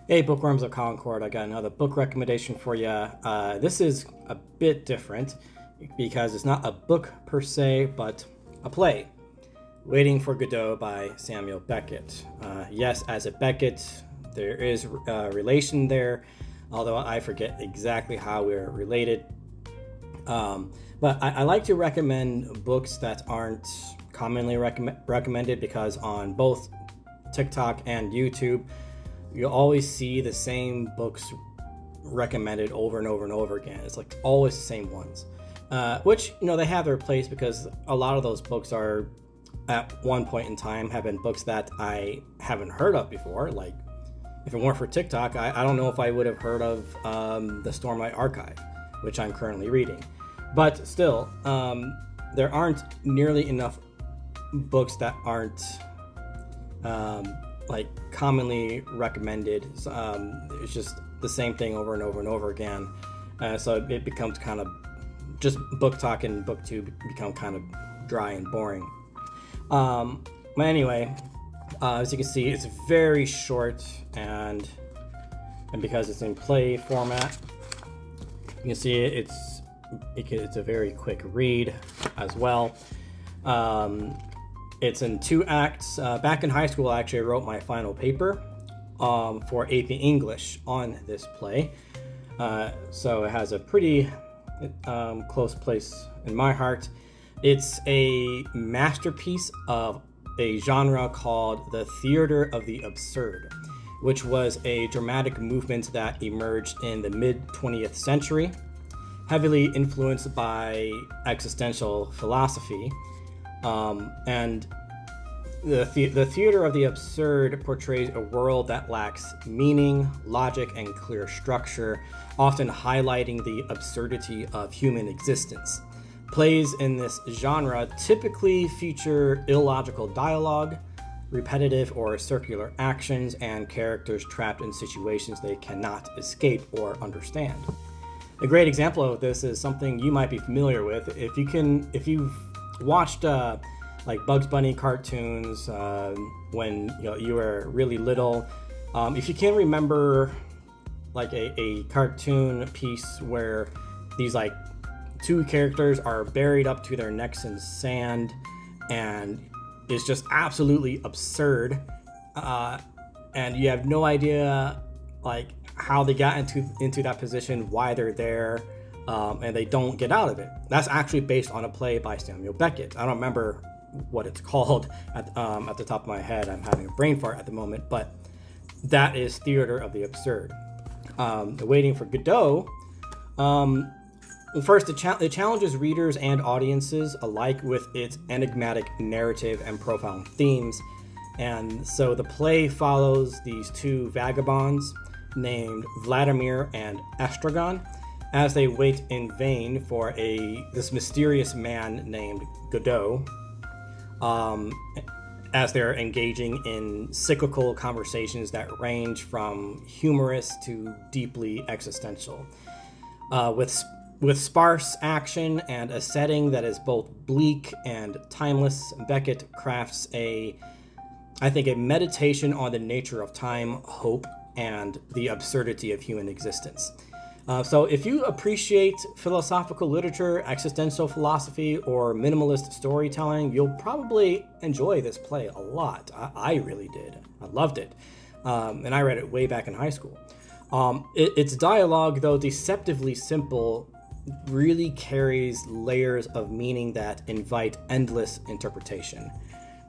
Hey, Bookworms of Concord, I got another book recommendation for you. This is a bit different because it's not a book per se, but a play. Waiting for Godot by Samuel Beckett. Yes, as a Beckett, there is a relation there, although I forget exactly how we're related. But I like to recommend books that aren't commonly recommended because on both TikTok and YouTube, you'll always see the same books recommended over and over and over again. It's like always the same ones, which, they have their place because a lot of those books are at one point in time have been books that I haven't heard of before. Like if it weren't for TikTok, I don't know if I would have heard of the Stormlight Archive, which I'm currently reading. But still, there aren't nearly enough books that aren't commonly recommended. It's just the same thing over and over and over again. So it becomes kind of just book talk, and booktube become kind of dry and boring. But anyway, as you can see, it's very short, and because it's in play format, you can see it's a very quick read as well. It's in 2 acts. Back in high school, I actually wrote my final paper for AP English on this play. So it has a pretty close place in my heart. It's a masterpiece of a genre called the theater of the absurd, which was a dramatic movement that emerged in the mid-20th century, heavily influenced by existential philosophy. And the theater of the absurd portrays a world that lacks meaning, logic, and clear structure, often highlighting the absurdity of human existence. Plays in this genre typically feature illogical dialogue, repetitive or circular actions, and characters trapped in situations they cannot escape or understand. A great example of this is something you might be familiar with. If you've watched like Bugs Bunny cartoons when you were really little, if you can remember like a cartoon piece where these like 2 characters are buried up to their necks in sand, and it's just absolutely absurd, and you have no idea like how they got into that position, why they're there, and they don't get out of it. That's actually based on a play by Samuel Beckett. I don't remember what it's called at the top of my head. I'm having a brain fart at the moment, but that is theater of the absurd. Waiting for Godot. First, it challenges readers and audiences alike with its enigmatic narrative and profound themes. And so the play follows these 2 vagabonds named Vladimir and Estragon as they wait in vain for this mysterious man named Godot, as they're engaging in cyclical conversations that range from humorous to deeply existential. With sparse action and a setting that is both bleak and timeless, Beckett crafts a meditation on the nature of time, hope, and the absurdity of human existence. So if you appreciate philosophical literature, existential philosophy, or minimalist storytelling, you'll probably enjoy this play a lot. I really did. I loved it. And I read it way back in high school. Its dialogue, though deceptively simple, really carries layers of meaning that invite endless interpretation.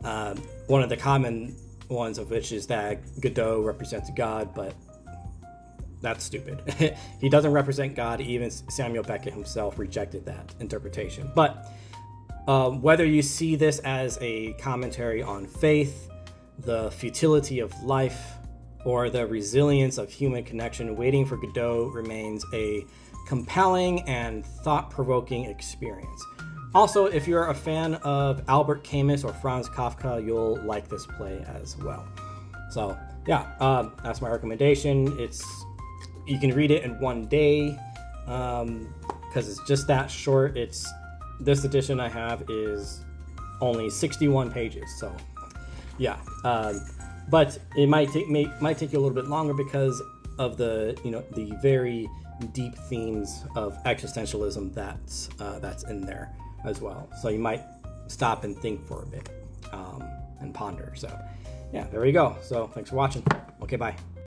One of the common ones of which is that Godot represents God, but that's stupid. He doesn't represent God. Even Samuel Beckett himself rejected that interpretation. But whether you see this as a commentary on faith, the futility of life, or the resilience of human connection, Waiting for Godot remains a compelling and thought-provoking experience. Also, if you're a fan of Albert Camus or Franz Kafka, you'll like this play as well. So yeah, that's my recommendation. You can read it in one day because it's just that short. This edition I have is only 61 pages. So yeah, but it might take you a little bit longer because of the the very deep themes of existentialism that's in there as well. So you might stop and think for a bit and ponder. So yeah, there we go. So thanks for watching. Okay, bye.